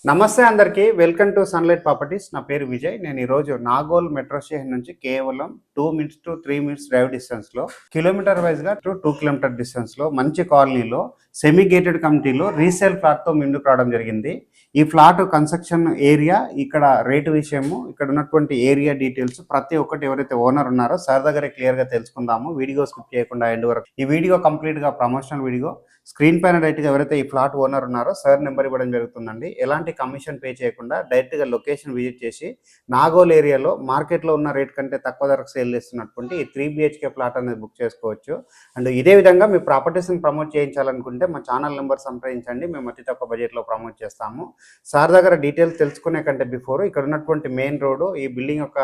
నమస్తే అందరికీ welcome to sunlight properties. నా పేరు విజయ్. నేను ఈరోజు నాగోల్ మెట్రో స్టేషన్ నుంచి కేవలం 2 minutes to 3 minutes డ్రైవ్ డిస్టెన్స్లో కిలోమీటర్ వైజ్గా 2 kilometer డిస్టెన్స్లో మంచి కాలనీలో సెమీ గేటెడ్ కమిటీలో రీసేల్ ఫ్లాట్తో ముందుకు రావడం జరిగింది. ఈ ఫ్లాట్ కన్స్ట్రక్షన్ ఏరియా, ఇక్కడ రేటు విషయము, ఇక్కడ ఉన్నటువంటి ఏరియా డీటెయిల్స్ ప్రతి ఒక్కటి ఎవరైతే ఓనర్ ఉన్నారో సార్ దగ్గరే క్లియర్గా తెలుసుకుందాము. వీడియో స్కిప్ చేయకుండా ఎండ్ వరకు. ఈ వీడియో కంప్లీట్గా ప్రమోషనల్ వీడియో. స్క్రీన్ పైన డైరెక్ట్గా ఎవరైతే ఈ ఫ్లాట్ ఓనర్ ఉన్నారో సార్ నెంబర్ ఇవ్వడం జరుగుతుందండి. ఎలాంటి కమిషన్ పే చేయకుండా డైరెక్ట్గా లొకేషన్ విజిట్ చేసి నాగోల్ ఏరియాలో మార్కెట్లో ఉన్న రేట్ కంటే తక్కువ ధరకు సేల్ చేస్తున్నటువంటి ఈ 3 BHK ఫ్లాట్ అనేది బుక్ చేసుకోవచ్చు. అండ్ ఇదే విధంగా మీ ప్రాపర్టీస్ని ప్రమోట్ చేయించాలనుకుంటే మా ఛానల్ నెంబర్ సంప్రదించండి. మేము అతి తక్కువ బడ్జెట్లో ప్రమోట్ చేస్తాము. సార్ దగ్గర డీటెయిల్స్ తెలుసుకునే కంటే బిఫోర్ ఇక్కడ ఉన్నటువంటి మెయిన్ రోడ్డు, ఈ బిల్డింగ్ యొక్క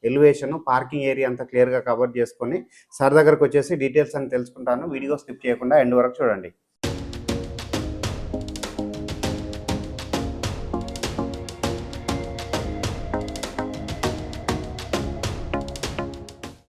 ఎలివేషన్, పార్కింగ్ ఏరియా అంతా క్లియర్గా కవర్ చేసుకొని సార్ దగ్గరకు వచ్చేసి డీటెయిల్స్ అని తెలుసుకుంటాను. వీడియో స్కిప్ చేయకుండా ఎండ్ వరకు చూడండి.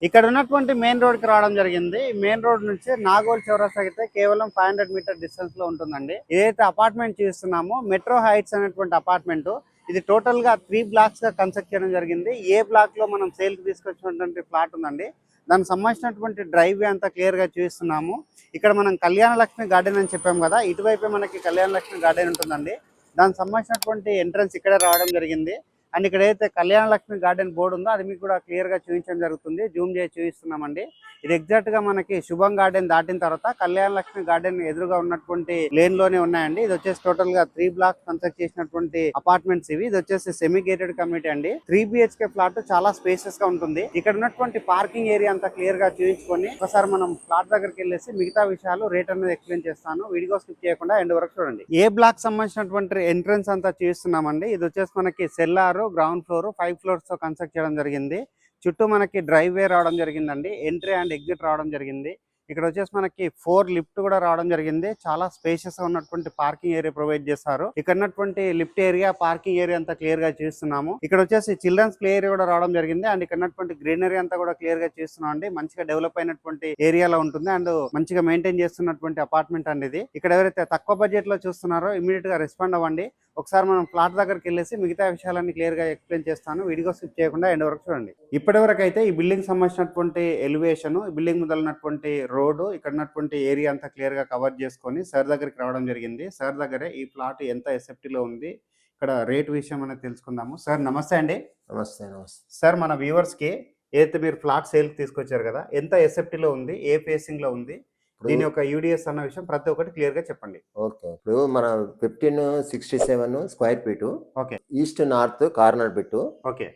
ఇక్కడ ఉన్నటువంటి మెయిన్ రోడ్కి రావడం జరిగింది. మెయిన్ రోడ్ నుంచి నాగోల్ చౌరస్తా అయితే కేవలం 500 మీటర్ డిస్టెన్స్ లో ఉంటుందండి. ఏదైతే అపార్ట్మెంట్ చూస్తున్నామో మెట్రో హైట్స్ అనేటువంటి అపార్ట్మెంట్, ఇది టోటల్ గా 3 blocks గా కన్స్ట్రక్ట్ చేయడం జరిగింది. ఏ బ్లాక్ లో మనం సేల్ కి తీసుకొచ్చినటువంటి ఫ్లాట్ ఉందండి. దానికి సంబంధించినటువంటి డ్రైవ్ వే అంతా క్లియర్ గా చూస్తున్నాము. ఇక్కడ మనం కళ్యాణ లక్ష్మి గార్డెన్ అని చెప్పాం కదా, ఇటువైపే మనకి కళ్యాణ లక్ష్మి గార్డెన్ ఉంటుందండి. దానికి సంబంధించినటువంటి ఎంట్రన్స్ ఇక్కడే రావడం జరిగింది. అండ్ ఇక్కడ ఏదైతే కళ్యాణ లక్ష్మి గార్డెన్ బోర్డు ఉందో అది మీకు కూడా క్లియర్ గా చూపించడం జరుగుతుంది. జూమ్ చేసి చూపిస్తున్నామండి. ఇది ఎగ్జాక్ట్ గా మనకి శుభం గార్డెన్ దాటిన తర్వాత కళ్యాణ లక్ష్మి గార్డెన్ ఎదురుగా ఉన్నటువంటి లేన్ లోనే ఉన్నాయండి. ఇది వచ్చేసి టోటల్ గా 3 blocks కన్స్ట్రక్ట్ చేసినటువంటి అపార్ట్మెంట్స్ ఇవి. ఇది వచ్చేసి సెమీ గేటెడ్ కమ్యూనిటీ అండి. 3 BHK ఫ్లాట్ చాలా స్పేసెస్ గా ఉంటుంది. ఇక్కడ ఉన్నటువంటి పార్కింగ్ ఏరియా అంతా క్లియర్ గా చూపించుకొని ఒకసారి మనం ఫ్లాట్ దగ్గరికి వెళ్ళేసి మిగతా విషయాలు రేట్ అనేది ఎక్స్ప్లెయిన్ చేస్తాను. వీడియో స్కిప్ చేయకుండా ఎండ్ వరకు చూడండి. ఏ బ్లాక్ సంబంధించినటువంటి ఎంట్రన్స్ అంతా చూస్తున్నామండి. ఇది వచ్చేసి మనకి సెల్లార్, గ్రౌండ్ ఫ్లోర్, 5 floors తో కన్స్ట్రక్ట్ చేయడం జరిగింది. చుట్టూ మనకి డ్రైవ్ వే రావడం జరిగిందండి. ఎంట్రీ అండ్ ఎగ్జిట్ రావడం జరిగింది. ఇక్కడ వచ్చేసి మనకి 4 లిఫ్ట్ కూడా రావడం జరిగింది. చాలా స్పేషియస్ గా ఉన్నటువంటి పార్కింగ్ ఏరియా ప్రొవైడ్ చేస్తారు. ఇక్కడ ఉన్నటువంటి లిఫ్ట్ ఏరియా, పార్కింగ్ ఏరియా అంతా క్లియర్ గా చూస్తున్నాము. ఇక్కడ వచ్చేసి చిల్డ్రన్స్ ప్లే ఏరియా కూడా రావడం జరిగింది. అండ్ ఇక్కడ ఉన్నటువంటి గ్రీనరీ అంతా కూడా క్లియర్ గా చూస్తున్నాం అండి. మంచిగా డెవలప్ అయినటువంటి ఏరియాలో ఉంటుంది అండ్ మంచిగా మెయింటైన్ చేస్తున్నటువంటి అపార్ట్మెంట్ అండి ఇది. ఇక్కడ ఎవరైతే తక్కువ బడ్జెట్ లో చూస్తున్నారో ఇమీడియట్ గా రెస్పాండ్ అవ్వండి. ఒకసారి మనం ఫ్లాట్ దగ్గరికి వెళ్ళేసి మిగతా విషయాలన్నీ క్లియర్ గా ఎక్స్ప్లెయిన్ చేస్తాను. వీడియో స్కిప్ చేయకుండా ఎండ్ వరకు చూడండి. ఇప్పటి వరకు అయితే ఈ బిల్డింగ్ సంబంధించినటువంటి ఎలివేషన్, ఈ బిల్డింగ్ మొదలైనటువంటి రోడ్డు, ఇక్కడ ఉన్నటువంటి ఏరియా అంతా క్లియర్ గా కవర్ చేసుకొని సార్ దగ్గరికి రావడం జరిగింది. సార్ దగ్గరే ఈ ఫ్లాట్ ఎంత ఎస్ఎఫ్టీ లో ఉంది, ఇక్కడ రేట్ విషయం అనేది తెలుసుకుందాము. సార్ నమస్తే అండి. నమస్తే. నమస్తే సార్, మన వ్యూవర్స్ కి ఏదైతే మీరు ఫ్లాట్ సేల్ తీసుకొచ్చారు కదా, ఎంత ఎస్ఎఫ్టీ లో ఉంది, ఏ ఫేసింగ్ లో ఉంది, దీని యొక్క యూడిఎస్ అన్న విషయం ప్రతి ఒక్కటి క్లియర్ గా చెప్పండి. ఓకే. ఇప్పుడు మన 1567 square feet. Okay. East north corner bit. Okay.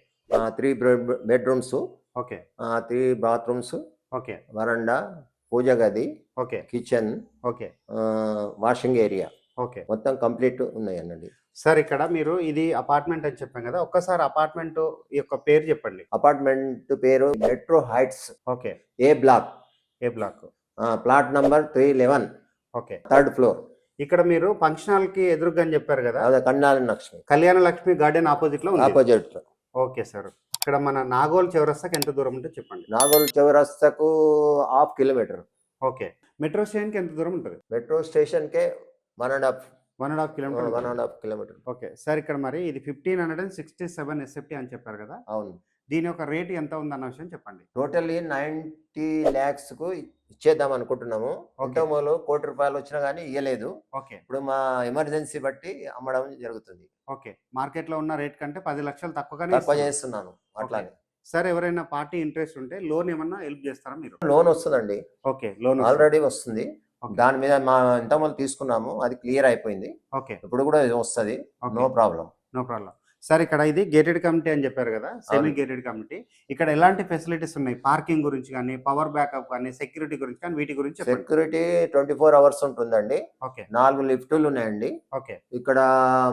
3 bedrooms. Okay. 3 bathrooms. Okay. వరండా, పూజ గది, okay. Kitchen, okay. Washing area okay. మొత్తం కంప్లీట్ ఉన్నాయండి. సార్, ఇక్కడ మీరు ఇది అపార్ట్మెంట్ అని చెప్పాం కదా, ఒక్కసారి అపార్ట్మెంట్ యొక్క పేరు చెప్పండి. అపార్ట్మెంట్ పేరు metro heights. Okay. A block. A block. Plot number 311. Okay. 3rd floor. ఇక్కడ మీరు ఫంక్షన్ హాల్ కి ఎదురుగా అని చెప్పారు కదా, అదే కళ్యాణ లక్ష్మి. కళ్యాణ లక్ష్మి గార్డెన్ ఆపోజిట్ లో ఉంది. ఆపోజిట్. Okay sir. ఇక్కడ మన నాగోల్ చౌరస్తాకి ఎంత దూరం ఉంటుందో చెప్పండి. నాగోల్ చౌరస్తాకు 1/2 kilometer. ఓకే. మెట్రో స్టేషన్ కి ఎంత దూరం ఉంటుంది? మెట్రో స్టేషన్ కే 1.5 kilometer. 1.5 kilometer. ఓకే సార్, ఇక్కడ మరి ఇది 1567 ఎస్ఎఫ్టీ అని చెప్పారు కదా, అవును. దీని యొక్క రేట్ ఎంత ఉంది అన్న విషయం చెప్పండి. టోటల్లీ 90 lakhs కు ఇచ్చేద్దాం అనుకుంటున్నాము. ఇంతకుముందు ₹1,00,00,000 వచ్చినా కానీ ఇవ్వలేదు. ఓకే. ఇప్పుడు మా ఎమర్జెన్సీ బట్టి అమ్మడం జరుగుతుంది. ఓకే. మార్కెట్ లో ఉన్న రేట్ కంటే 10 లక్షలు తక్కువ తక్కువగానే చేస్తున్నాను. అట్లానే సార్, ఎవరైనా పార్టీ ఇంట్రెస్ట్ ఉంటే లోన్ ఏమన్నా హెల్ప్ చేస్తారా మీరు? లోన్ వస్తుందండి. ఓకే. లోన్ ఆల్రెడీ వస్తుంది. దాని మీద మా ఇంతకుముందు తీసుకున్నాము, అది క్లియర్ అయిపోయింది. ఓకే. ఇప్పుడు కూడా వస్తుంది. No problem. No problem. Sir, ఇక్కడ ఇది గేటెడ్ కమ్యూనిటీ అని చెప్పారు కదా, సెమీ గేటెడ్ కమ్యూనిటీ. ఇక్కడ ఎలాంటి ఫెసిలిటీస్ ఉన్నాయి? పార్కింగ్ గురించి కానీ, పవర్ బ్యాకప్ కానీ, సెక్యూరిటీ గురించి కానీ, వీటి గురించి చెప్పండి. సెక్యూరిటీ 24 hours ఉంటుందండి. ఓకే. 4 లిఫ్టులు ఉన్నాయండి. ఓకే. ఇక్కడ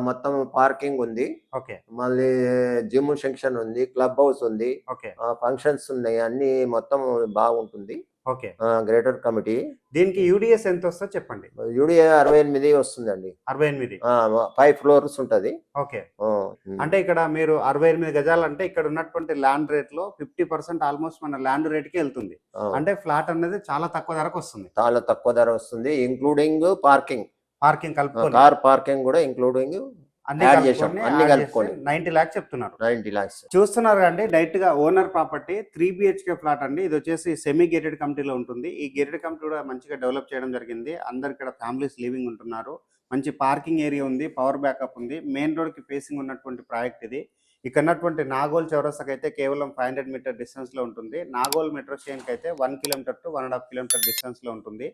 మొత్తం పార్కింగ్ ఉంది. ఓకే. మళ్ళీ జిమ్ సెక్షన్ ఉంది, క్లబ్ హౌస్ ఉంది, ఓకే. ఫంక్షన్స్ ఉన్నాయి, అన్ని మొత్తం బాగుంటుంది. ఓకే. Greater committee. దీనికి యూడిఎస్ ఎంత వస్తుందో చెప్పండి. యూడిఏ 68 వస్తుందండి. 68. 5 floors ఉంటది. ఓకే. అంటే ఇక్కడ మీరు 68 గజాలు అంటే ఇక్కడ ఉన్నటువంటి ల్యాండ్ రేట్ లో 50% ఆల్మోస్ట్ మన ల్యాండ్ రేట్ కి వెళ్తుంది. అంటే ఫ్లాట్ అనేది చాలా తక్కువ ధరకు వస్తుంది. చాలా తక్కువ ధర వస్తుంది, ఇంక్లూడింగ్ పార్కింగ్. పార్కింగ్ కలుపుకొని, కార్ పార్కింగ్ కూడా ఇంక్లూడింగ్ అన్ని యాడ్ చేసాం, కలుపుకొని అన్ని యాడ్ చేస్తే కలుపుకొని 90 lakhs చెప్తున్నారు. 90 lakhs. చూస్తున్నారు అండి, డైరెక్ట్ గా ఓనర్ ప్రాపర్టీ 3 BHK ఫ్లాట్ అండి. ఇది వచ్చేసి సెమీ గేటెడ్ కమిటీలో ఉంటుంది. ఈ గేటెడ్ కమిటీ కూడా మంచిగా డెవలప్ చేయడం జరిగింది. అందరు ఇక్కడ ఫ్యామిలీస్ లివింగ్ ఉంటున్నారు. మంచి పార్కింగ్ ఏరియా ఉంది, పవర్ బ్యాకప్ ఉంది. మెయిన్ రోడ్ కి ఫేసింగ్ ఉన్నటువంటి ప్రాజెక్ట్ ఇది. ఇక్కడ ఉన్నటువంటి నాగోల్ చౌరస్తాకి అయితే కేవలం 500 మీటర్ డిస్టెన్స్ లో ఉంటుంది. నాగోల్ మెట్రో స్టేషన్ కి అయితే 1 కిలోమీటర్ టు 1.5 కిలోమీటర్ డిస్టెన్స్ లో ఉంటుంది.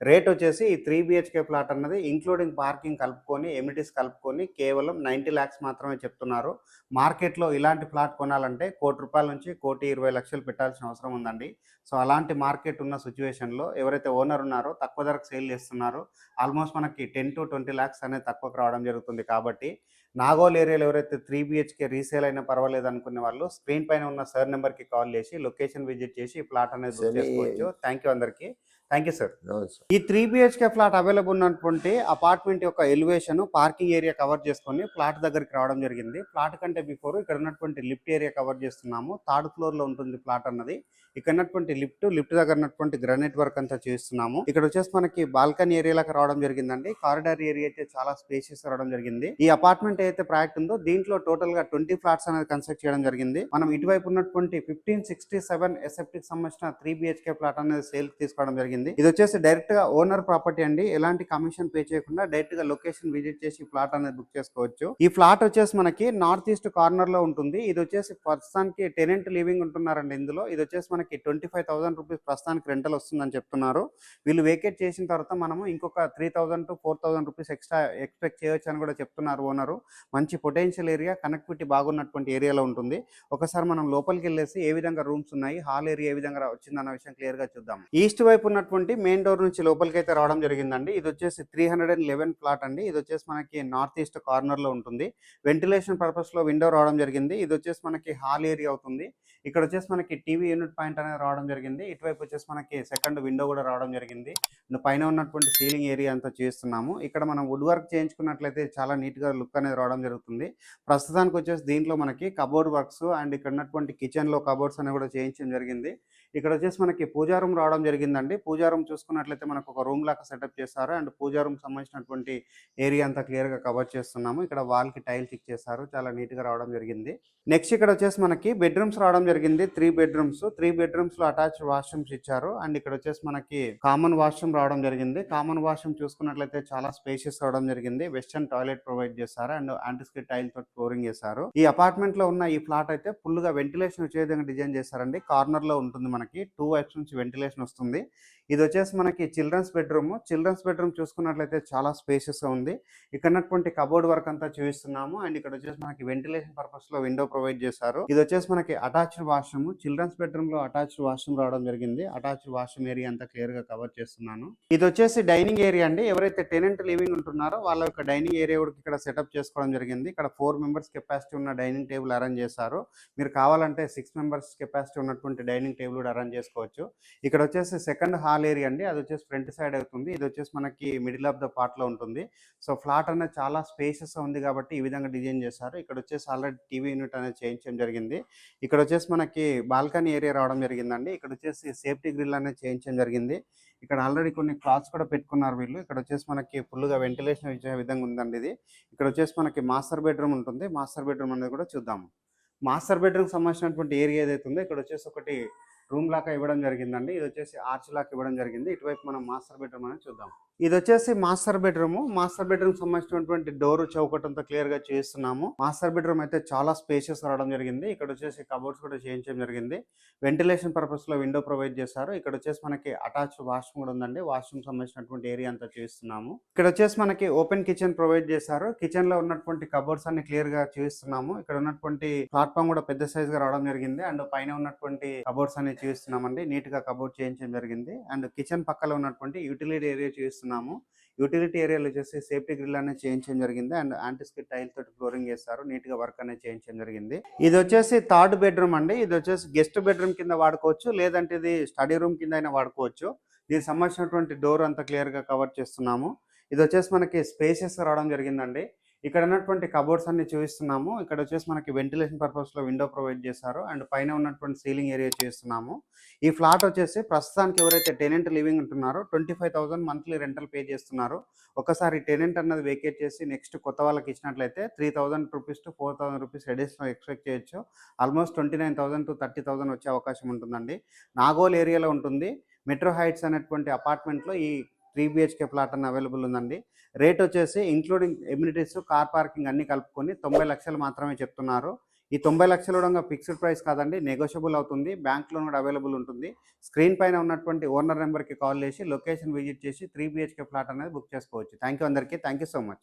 రేట్ వచ్చేసి ఈ 3 BHK ఫ్లాట్ అన్నది ఇంక్లూడింగ్ పార్కింగ్ కలుపుకొని ఎమినిటీస్ కలుపుకొని కేవలం 90 lakhs మాత్రమే చెప్తున్నారు. మార్కెట్లో ఇలాంటి ఫ్లాట్ కొనాలంటే ₹1,00,00,000 నుంచి ₹1,20,00,000 పెట్టాల్సిన అవసరం ఉందండి. సో అలాంటి మార్కెట్ ఉన్న సిచ్యువేషన్లో ఎవరైతే ఓనర్ ఉన్నారో తక్కువ ధరకు సేల్ చేస్తున్నారో ఆల్మోస్ట్ మనకి 10 to 20 lakhs అనేది తక్కువకు రావడం జరుగుతుంది. కాబట్టి నాగోల్ ఏరియాలో ఎవరైతే 3 BHK రీసేల్ అయినా పర్వాలేదు అనుకునే వాళ్ళు స్క్రీన్ పైన ఉన్న సార్ నెంబర్కి కాల్ చేసి లొకేషన్ విజిట్ చేసి ఈ ప్లాట్ అనేది బుక్ చేసుకోవచ్చు. థ్యాంక్ యూ అందరికీ. Thank you sir. ఈ 3 BHK ఫ్లాట్ అవైలబుల్ ఉన్నటువంటి అపార్ట్మెంట్ యొక్క ఎలివేషన్ పార్కింగ్ ఏరియా కవర్ చేసుకొని ఫ్లాట్ దగ్గరికి రావడం జరిగింది. ఫ్లాట్ కంటే బిఫోర్ ఇక్కడ ఉన్నటువంటి లిఫ్ట్ ఏరియా కవర్ చేస్తున్నాము. 3rd ఫ్లోర్ లో ఉంటుంది ఫ్లాట్ అన్నది. ఇక్కడ ఉన్నటువంటి లిఫ్ట్ దగ్గర ఉన్నటువంటి గ్రానైట్ వర్క్ అంతా చేస్తున్నాము. ఇక్కడ వచ్చేసి మనకి బాల్కనీ ఏరియాలకు రావడం జరిగిందండి. కారిడార్ ఏరియా అయితే చాలా స్పేషియస్ రావడం జరిగింది. ఈ అపార్ట్మెంట్ అయితే ప్రాజెక్ట్ ఉందో దీంట్లో టోటల్ గా 20 ఫ్లాట్స్ అనేది కన్స్ట్రక్ట్ చేయడం జరిగింది. మనం ఇటువైపు ఉన్నటువంటి 1567 SFT కి సంబంధించిన 3 BHK ఫ్లాట్ అనేది సేల్ తీసుకోవడం జరిగింది. ఇది వచ్చేసి డైరెక్ట్ గా ఓనర్ ప్రాపర్టీ అండి. ఎలాంటి కమిషన్ పే చేయకుండా డైరెక్ట్ గా లొకేషన్ విజిట్ చేసి ఫ్లాట్ అనేది బుక్ చేసుకోవచ్చు. ఈ ఫ్లాట్ వచ్చేసి మనకి నార్త్ ఈస్ట్ కార్నర్ లో ఉంటుంది. ఇది వచ్చేసి ప్రస్తుతానికి టెనెంట్ లివింగ్ ఉంటున్నారండి ఇందులో. ఇది వచ్చేసి మనకి 25,000 రూపీస్ ప్రస్తుతానికి రెంటల్ వస్తుందని చెప్తున్నారు. వీళ్ళు వేకేట్ చేసిన తర్వాత మనము ఇంకొక 3,000 to 4,000 రూపీస్ ఎక్స్ట్రా ఎక్స్పెక్ట్ చేయొచ్చు అని కూడా చెప్తున్నారు ఓనరు. మంచి పొటెన్షియల్ ఏరియా, కనెక్టివిటీ బాగున్నటువంటి ఏరియాలో ఉంటుంది. ఒకసారి మనం లోపలికి వెళ్ళేసి ఏ విధంగా రూమ్స్ ఉన్నాయి, హాల్ ఏరియా ఏ విధంగా వచ్చిందన్న విషయం క్లియర్ గా చూద్దాం. ఈస్ట్ వైపు ఉన్నటువంటి మెయిన్ డోర్ నుంచి లోపలికి అయితే రావడం జరిగిందండి. ఇది వచ్చేసి 311 ఫ్లాట్ అండి. ఇది వచ్చేసి మనకి నార్త్ ఈస్ట్ కార్నర్ లో ఉంటుంది. వెంటిలేషన్ పర్పస్ లో విండో రావడం జరిగింది. ఇది వచ్చేసి మనకి హాల్ ఏరియా అవుతుంది. ఇక్కడ వచ్చేసి మనకి టీవీ యూనిట్ పాయింట్ అనేది రావడం జరిగింది. ఇటువైపు వచ్చేసి మనకి సెకండ్ విండో కూడా రావడం జరిగింది. పైన ఉన్నటువంటి సీలింగ్ ఏరియా అంతా చేస్తున్నాము. ఇక్కడ మనం వుడ్ వర్క్ చేయించుకున్నట్లయితే చాలా నీట్ గా లుక్ అనేది రావడం జరుగుతుంది. ప్రస్తుతానికి వచ్చేసి దీంట్లో మనకి కబోర్డ్ వర్క్స్ అండ్ ఇక్కడ ఉన్నటువంటి కిచెన్ లో కబోర్డ్స్ అనేవి కూడా చేయించడం జరిగింది. ఇక్కడ వచ్చేసి మనకి పూజా రూమ్ రావడం జరిగిందండి. పూజా రూమ్ చూసుకున్నట్లయితే మనకు ఒక రూమ్ లాగా సెటప్ చేస్తారు. అండ్ పూజా రూమ్ సంబంధించినటువంటి ఏరియా అంతా క్లియర్ గా కవర్ చేస్తున్నాము. ఇక్కడ వాల్ కి టైల్స్ ఇచ్చేసారు, చాలా నీట్ గా రావడం జరిగింది. నెక్స్ట్ ఇక్కడ వచ్చేసి మనకి బెడ్రూమ్స్ రావడం జరిగింది. 3 బెడ్రూమ్స్ లో అటాచ్ వాష్రూమ్స్ ఇచ్చారు. అండ్ ఇక్కడ వచ్చేసి మనకి కామన్ వాష్రూమ్ రావడం జరిగింది. కామన్ వాష్రూమ్ చూసుకున్నట్లయితే చాలా స్పేషియస్ రావడం జరిగింది. వెస్టర్న్ టాయిలెట్ ప్రొవైడ్ చేశారు అండ్ యాంటిస్కిడ్ టైల్ తో ఫ్లోరింగ్ చేశారు. ఈ అపార్ట్మెంట్ లో ఉన్న ఈ ఫ్లాట్ అయితే ఫుల్ గా వెంటిలేషన్ వచ్చే విధంగా డిజైన్ చేశారండి. కార్నర్ లో ఉంటుంది, మనకి 2 వైప్స్ నుంచి వెంటిలేషన్ వస్తుంది. ఇది వచ్చేసి మనకి చిల్డ్రన్స్ బెడ్రూమ్ చూసుకున్నట్లయితే చాలా స్పేషియస్ గా ఉంది. ఇక్కడ ఉన్నటువంటి కబోర్డ్ వర్క్ అంతా చూపిస్తున్నాము. అండ్ ఇక్కడ వచ్చేసి మనకి వెంటిలేషన్ పర్పస్ లో విండో ప్రొవైడ్ చేశారు. ఇది వచ్చేసి మనకి అటాచ్డ్ వాష్రూమ్. చిల్డ్రన్స్ బెడ్రూమ్ లో అటాచ్డ్ వాష్రూమ్ రావడం జరిగింది. అటాచ్డ్ వాష్రూమ్ ఏరియా అంతా క్లియర్ గా కవర్ చేస్తున్నాను. ఇది వచ్చేసి డైనింగ్ ఏరియా అండి. ఎవరైతే టెనెంట్ లివింగ్ ఉంటున్నారో వాళ్ళ యొక్క డైనింగ్ ఏరియా కూడా ఇక్కడ సెటప్ చేసుకోవడం జరిగింది. ఇక్కడ 4 మెంబర్స్ కెపాసిటీ ఉన్న డైనింగ్ టేబుల్ అరేంజ్ చేశారు. మీరు కావాలంటే 6 మెంబర్స్ కెపాసిటీ ఉన్నటువంటి డైనింగ్ టేబుల్ కూడా అరేంజ్ చేసుకోవచ్చు. ఇక్కడ వచ్చేసి సెకండ్ హాల్ ఏరియా అండి. అది వచ్చేసి ఫ్రంట్ సైడ్ అవుతుంది. ఇది వచ్చేసి మనకి మిడిల్ ఆఫ్ ద పార్ట్ లో ఉంటుంది. సో ఫ్లాట్ అనేది చాలా స్పేషియస్ ఉంది కాబట్టి ఈ విధంగా డిజైన్ చేశారు. ఇక్కడ వచ్చేసి ఆల్రెడీ టీవీ యూనిట్ అనేది చేయించడం జరిగింది. ఇక్కడ వచ్చేసి మనకి బాల్కనీ ఏరియా రావడం జరిగిందండి. ఇక్కడ వచ్చేసి సేఫ్టీ గ్రిల్ అనేది చేయించడం జరిగింది. ఇక్కడ ఆల్రెడీ కొన్ని క్లాత్స్ కూడా పెట్టుకున్నారు వీళ్ళు. ఇక్కడ వచ్చేసి మనకి ఫుల్ గా వెంటిలేషన్ ఇచ్చే విధంగా ఉందండి ఇది. ఇక్కడ వచ్చేసి మనకి మాస్టర్ బెడ్రూమ్ ఉంటుంది. మాస్టర్ బెడ్రూమ్ అనేది కూడా చూద్దాము. మాస్టర్ బెడ్రూమ్ సంబంధించినటువంటి ఏరియా ఏదైతే ఉందో ఇక్కడ వచ్చేసి ఒకటి రూమ్ లాగా ఇవ్వడం జరిగిందండి. ఇది వచ్చేసి ఆర్చ్ లాగా ఇవ్వడం జరిగింది. ఇటువైపు మనం మాస్టర్ బెడ్రూమ్ అనేది చూద్దాం. ఇది వచ్చేసి మాస్టర్ బెడ్రూమ్ సంబంధించినటువంటి డోర్ చౌకటంతో క్లియర్ గా చేస్తున్నాము. మాస్టర్ బెడ్రూమ్ అయితే చాలా స్పేషియస్ రావడం జరిగింది. ఇక్కడ వచ్చేసి కబోర్డ్స్ కూడా చేయించడం జరిగింది. వెంటిలేషన్ పర్పస్ లో విండో ప్రొవైడ్ చేశారు. ఇక్కడ వచ్చేసి మనకి అటాచ్ వాష్రూమ్ కూడా ఉందండి. వాష్రూమ్ సంబంధించినటువంటి ఏరియా అంతా చేస్తున్నాము. ఇక్కడ వచ్చేసి మనకి ఓపెన్ కిచెన్ ప్రొవైడ్ చేశారు. కిచెన్ లో ఉన్నటువంటి కబోర్డ్స్ అన్ని క్లియర్ గా చేస్తున్నాము. ఇక్కడ ఉన్నటువంటి ప్లాట్ఫామ్ కూడా పెద్ద సైజ్ గా రావడం జరిగింది. అండ్ పైన ఉన్నటువంటి కబోర్డ్స్ అన్ని చేస్తున్నామండి. నీట్ గా కబోర్డ్ చేయించడం జరిగింది. అండ్ కిచెన్ పక్కలో ఉన్నటువంటి యూటిలిటీ ఏరియా చేస్తున్నాము. యూటిలిటీ ఏరియాలో వచ్చేసి సేఫ్టీ గ్రిల్ అనేది చేయించడం జరిగింది. అండ్ యాంటిస్కిడ్ టైల్ తోటి ఫ్లోరింగ్ చేస్తారు. నీట్ గా వర్క్ అనేది చేయించడం జరిగింది. ఇది వచ్చేసి 3rd బెడ్రూమ్ అండి. ఇది వచ్చేసి గెస్ట్ బెడ్రూమ్ కింద వాడుకోవచ్చు, లేదంటే ఇది స్టడీ రూమ్ కింద అయినా వాడుకోవచ్చు. దీనికి సంబంధించినటువంటి డోర్ అంతా క్లియర్ గా కవర్ చేస్తున్నాము. ఇది వచ్చేసి మనకి స్పేసెస్ రావడం జరిగిందండి. ఇక్కడ ఉన్నటువంటి కబోర్డ్స్ అన్ని చూపిస్తున్నాము. ఇక్కడ వచ్చేసి మనకి వెంటిలేషన్ పర్పస్‌లో విండో ప్రొవైడ్ చేశారు. అండ్ పైన ఉన్నటువంటి సీలింగ్ ఏరియా చూపిస్తున్నాము. ఈ ఫ్లాట్ వచ్చేసి ప్రస్తుతానికి ఎవరైతే టెనెంట్ లివింగ్ ఉంటున్నారో 25,000 మంత్లీ రెంటల్ పే చేస్తున్నారు. ఒకసారి టెనెంట్ అన్నది వేకేట్ చేసి నెక్స్ట్ కొత్త వాళ్ళకి ఇచ్చినట్లయితే 3,000 rupees to 4,000 rupees additional expect చేయొచ్చు. ఆల్మోస్ట్ 29,000 టు 30,000 వచ్చే అవకాశం ఉంటుందండి. నాగోల్ ఏరియాలో ఉంటుంది. మెట్రో హైట్స్ అనేటువంటి అపార్ట్మెంట్‌లో ఈ 3 BHK ఫ్లాట్ అన్న అవైలబుల్ ఉందండి. రేట్ వచ్చేసి ఇంక్లూడింగ్ ఎమ్యూనిటీస్, కార్ పార్కింగ్ అన్నీ కలుపుకొని 90 లక్షలు మాత్రమే చెప్తున్నారు. ఈ 90 లక్షలు కూడా ఫిక్స్డ్ ప్రైస్ కాదండి, నెగోషియబుల్ అవుతుంది. బ్యాంక్ లోన్ కూడా అవైలబుల్ ఉంటుంది. స్క్రీన్ పైన ఉన్నటువంటి ఓనర్ నెంబర్కి కాల్ చేసి లొకేషన్ విజిట్ చేసి 3 BHK ఫ్లాట్ అనేది బుక్ చేసుకోవచ్చు. థ్యాంక్ యూ అందరికీ. Thank you so much.